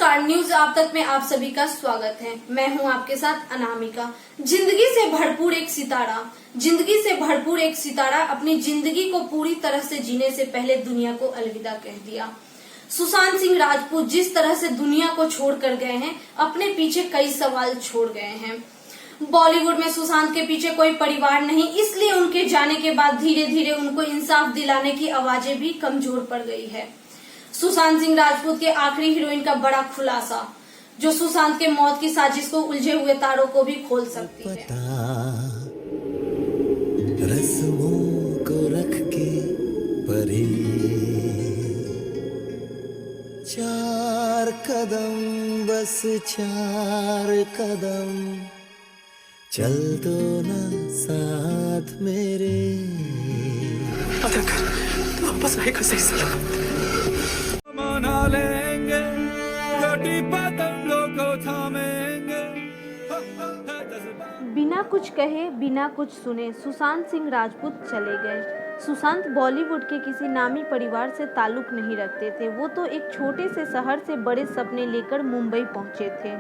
नमस्कार, न्यूज आप तक में आप सभी का स्वागत है। मैं हूं आपके साथ अनामिका। जिंदगी से भरपूर एक सितारा अपनी जिंदगी को पूरी तरह से जीने से पहले दुनिया को अलविदा कह दिया। सुशांत सिंह राजपूत जिस तरह से दुनिया को छोड़ कर गए हैं, अपने पीछे कई सवाल छोड़ गए हैं। बॉलीवुड में सुशांत के पीछे कोई परिवार नहीं, इसलिए उनके जाने के बाद धीरे धीरे उनको इंसाफ दिलाने की आवाजें भी कमजोर पड़ गई है। सुशांत सिंह राजपूत के आखिरी हीरोइन का बड़ा खुलासा, जो सुशांत के मौत की साजिश को उलझे हुए तारों को भी खोल सकती है। रस्मों को रख के परे 4 कदम, बस 4 कदम चल दो ना साथ मेरे। वापस आएगा सही सलामत। मना लेंगे, छोटी पतंगों को थामेंगे। बिना कुछ कहे, बिना कुछ सुने सुशांत सिंह राजपूत चले गए। सुशांत बॉलीवुड के किसी नामी परिवार से ताल्लुक नहीं रखते थे। वो तो एक छोटे से शहर से बड़े सपने लेकर मुंबई पहुंचे थे।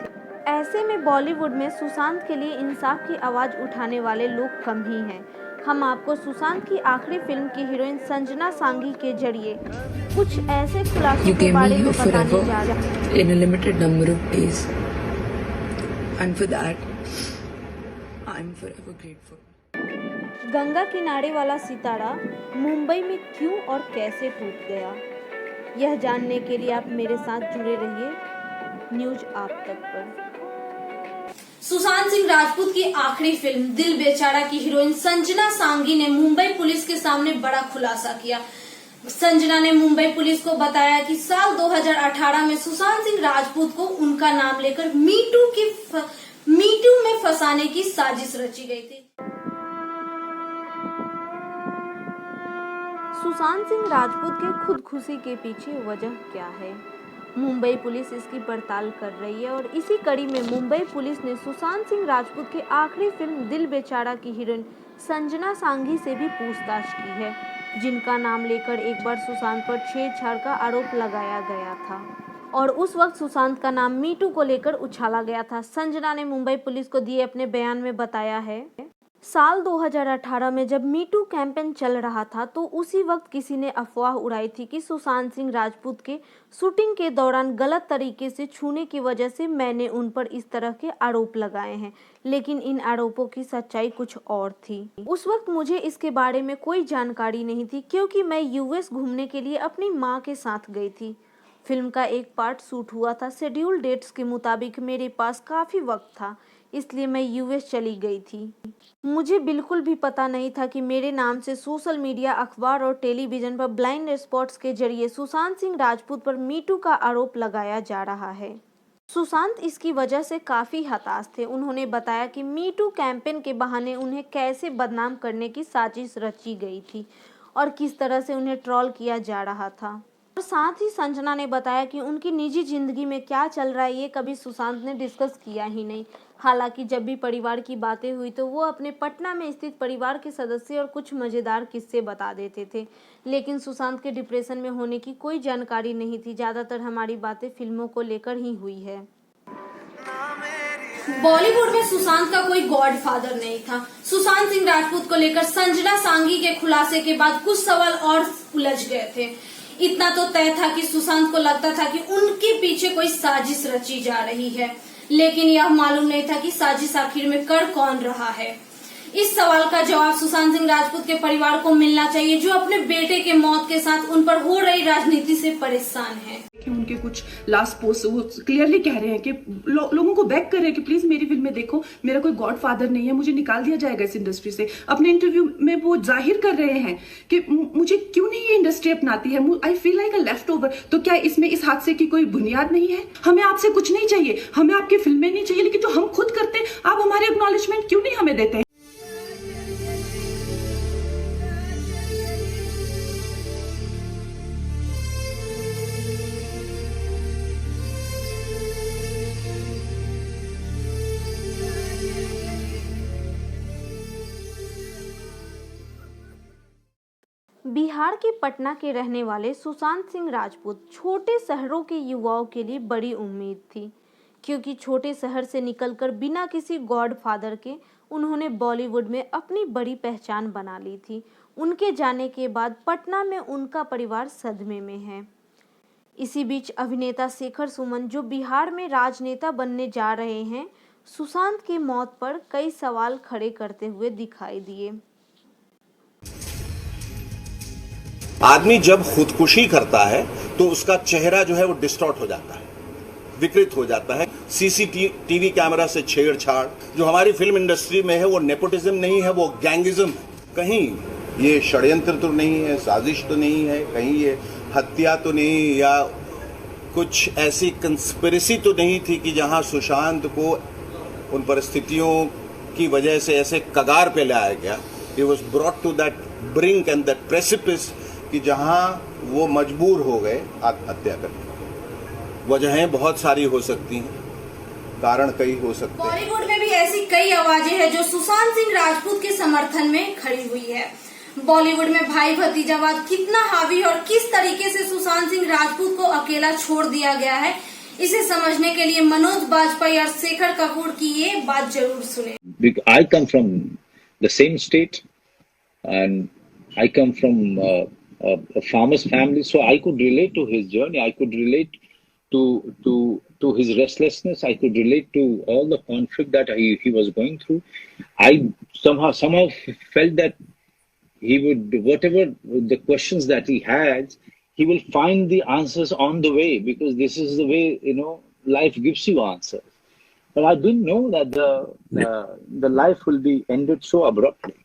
ऐसे में बॉलीवुड में सुशांत के लिए इंसाफ की आवाज उठाने वाले लोग कम ही हैं। हम आपको सुशांत की आखिरी फिल्म की हीरोइन संजना सांघी के जरिए कुछ ऐसे खुलासों के बारे में बताने जा रहे हैं। In a limited number of days, and for that, I'm forever grateful. Ganga किनारे वाला सितारा मुंबई में क्यों और कैसे टूट गया, यह जानने के लिए आप मेरे साथ जुड़े रहिए न्यूज आप तक पर। सुशांत सिंह राजपूत की आखिरी फिल्म दिल बेचारा की हीरोइन संजना सांघी ने मुंबई पुलिस के सामने बड़ा खुलासा किया। संजना ने मुंबई पुलिस को बताया कि साल 2018 में सुशांत सिंह राजपूत को उनका नाम लेकर मीटू में फंसाने की साजिश रची गई थी। सुशांत सिंह राजपूत के खुदकुशी के पीछे वजह क्या है, मुंबई पुलिस इसकी पड़ताल कर रही है। और इसी कड़ी में मुंबई पुलिस ने सुशांत सिंह राजपूत की आखिरी फिल्म दिल बेचारा की हीरोइन संजना सांघी से भी पूछताछ की है, जिनका नाम लेकर एक बार सुशांत पर छेड़छाड़ का आरोप लगाया गया था और उस वक्त सुशांत का नाम मीटू को लेकर उछाला गया था। संजना ने मुंबई पुलिस को दिए अपने बयान में बताया है, साल 2018 में जब मीटू कैंपेन चल रहा था तो उसी वक्त किसी ने अफवाह उड़ाई थी कि सुशांत सिंह राजपूत के शूटिंग के दौरान गलत तरीके से छूने की वजह से मैंने उन पर इस तरह के आरोप लगाए हैं, लेकिन इन आरोपों की सच्चाई कुछ और थी। उस वक्त मुझे इसके बारे में कोई जानकारी नहीं थी, क्योंकि मैं यूएस घूमने के लिए अपनी माँ के साथ गई थी। फिल्म का एक पार्ट शूट हुआ था। शेड्यूल डेट्स के मुताबिक मेरे पास काफ़ी वक्त था, इसलिए मैं यूएस चली गई थी। मुझे बिल्कुल भी पता नहीं था कि मेरे नाम से सोशल मीडिया, अखबार और टेलीविज़न पर ब्लाइंड रिपोर्ट्स के जरिए सुशांत सिंह राजपूत पर मीटू का आरोप लगाया जा रहा है। सुशांत इसकी वजह से काफ़ी हताश थे। उन्होंने बताया कि मीटू कैंपेन के बहाने उन्हें कैसे बदनाम करने की साजिश रची गई थी और किस तरह से उन्हें ट्रोल किया जा रहा था। और साथ ही संजना ने बताया कि उनकी निजी जिंदगी में क्या चल रहा है ये कभी सुशांत ने डिस्कस किया ही नहीं। हालांकि जब भी परिवार की बातें हुई तो वो अपने पटना में स्थित परिवार के सदस्य और कुछ मज़ेदार किस्से बता देते थे, लेकिन सुशांत के डिप्रेशन में होने की कोई जानकारी नहीं थी। ज़्यादातर हमारी बातें फिल्मों को लेकर ही हुई है। बॉलीवुड में सुशांत का कोई गॉडफादर नहीं था। सुशांत सिंह राजपूत को लेकर संजना सांघी के खुलासे के बाद कुछ सवाल और उलझ गए थे। इतना तो तय था कि सुशांत को लगता था कि उनके पीछे कोई साजिश रची जा रही है, लेकिन यह मालूम नहीं था कि साजिश आखिर में कर कौन रहा है। इस सवाल का जवाब सुशांत सिंह राजपूत के परिवार को मिलना चाहिए, जो अपने बेटे के मौत के साथ उन पर हो रही राजनीति से परेशान है। कि उनके कुछ लास्ट पोस्ट वो क्लियरली कह रहे हैं कि लोगों को बैक कर रहे हैं कि प्लीज मेरी फिल्म में देखो, मेरा कोई गॉडफादर नहीं है, मुझे निकाल दिया जाएगा इस इंडस्ट्री से। अपने इंटरव्यू में वो जाहिर कर रहे हैं कि मुझे क्यों नहीं ये इंडस्ट्री अपनाती है, I feel like a left over. तो क्या इसमें इस हादसे की कोई बुनियाद नहीं है? हमें आपसे कुछ नहीं चाहिए, हमें आपकी फिल्में नहीं चाहिए, लेकिन जो हम खुद करते हैं आप हमारे एक्नॉलेजमेंट क्यों नहीं हमें देते हैं? बिहार बिहार के पटना के रहने वाले सुशांत सिंह राजपूत छोटे शहरों के युवाओं के लिए बड़ी उम्मीद थी, क्योंकि छोटे शहर से निकलकर बिना किसी गॉडफादर के उन्होंने बॉलीवुड में अपनी बड़ी पहचान बना ली थी। उनके जाने के बाद पटना में उनका परिवार सदमे में है। इसी बीच अभिनेता शेखर सुमन, जो बिहार में राजनेता बनने जा रहे हैं, सुशांत की मौत पर कई सवाल खड़े करते हुए दिखाई दिए। आदमी जब खुदकुशी करता है तो उसका चेहरा जो है वो डिस्टॉर्ट हो जाता है, विकृत हो जाता है। सीसीटीवी कैमरा से छेड़छाड़ जो हमारी फिल्म इंडस्ट्री में है वो नेपोटिज्म नहीं है, वो गैंगिज्म है। कहीं ये षड्यंत्र तो नहीं है, साजिश तो नहीं है, कहीं ये हत्या तो नहीं, या कुछ ऐसी कंस्पिरेसी तो नहीं थी कि जहां सुशांत को उन परिस्थितियों की वजह से ऐसे कगार पे लाया गया। He was brought to that brink and that precipice कि जहां वो मजबूर हो गए आत्महत्या करने। वजहें बहुत सारी हो सकती हैं, कारण कई हो सकते हैं। बॉलीवुड में भी ऐसी कई आवाजें हैं जो सुशांत सिंह राजपूत के समर्थन में खड़ी हुई है। बॉलीवुड में भाई भतीजावाद कितना हावी और किस तरीके से सुशांत सिंह राजपूत को अकेला छोड़ दिया गया है, इसे समझने के लिए मनोज बाजपेयी और शेखर कपूर की ये बात जरूर सुने। I come from the same state, and I come from a farmer's family, so I could relate to his journey. I could relate to his restlessness. I could relate to all the conflict that he was going through. I somehow felt that he would, whatever the questions that he had, he will find the answers on the way, because this is the way, life gives you answers. But I didn't know that the life will be ended so abruptly.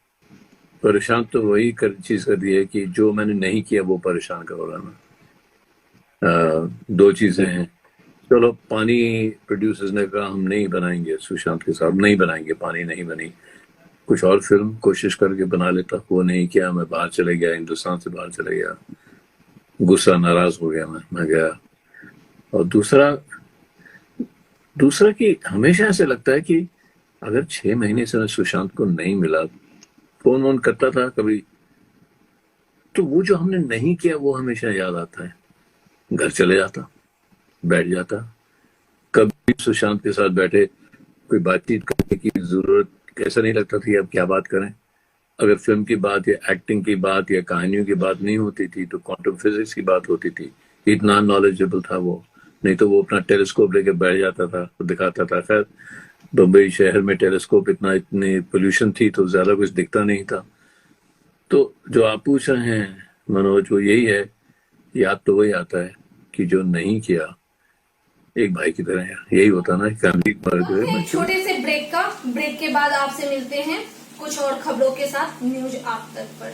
परेशान तो वही चीज कर दी है कि जो मैंने नहीं किया वो परेशान कर रहा ना। दो चीजें हैं। चलो, पानी प्रोड्यूसर्स ने कहा हम नहीं बनाएंगे, सुशांत के साथ नहीं बनाएंगे, पानी नहीं बनी। कुछ और फिल्म कोशिश करके बना लेता, वो नहीं किया। मैं बाहर चले गया, हिंदुस्तान से बाहर चले गया, गुस्सा, नाराज हो गया मैं गया। और दूसरा कि हमेशा ऐसे लगता है कि अगर 6 महीने से मैं सुशांत को नहीं मिला, फोन वोन करता था कभी, तो वो जो हमने नहीं किया वो हमेशा याद आता है। घर चले जाता, बैठ जाता, कभी सुशांत के साथ बैठे कोई बातचीत करने की जरूरत ऐसा नहीं लगता थी अब क्या बात करें। अगर फिल्म की बात या एक्टिंग की बात या कहानियों की बात नहीं होती थी तो क्वांटम फिजिक्स की बात होती थी। इतना नॉलेजेबल था वो, नहीं तो वो अपना टेलीस्कोप लेके बैठ जाता था, तो दिखाता था। खैर, बम्बई शहर में टेलीस्कोप इतनी पोल्यूशन थी तो ज्यादा कुछ दिखता नहीं था। तो जो आप पूछ रहे हैं मनोज, वो यही है, याद तो वही आता है कि जो नहीं किया एक भाई की तरह। यही होता ना फैमिली। छोटे से ब्रेक के बाद आपसे मिलते हैं कुछ और खबरों के साथ न्यूज आप तक पर।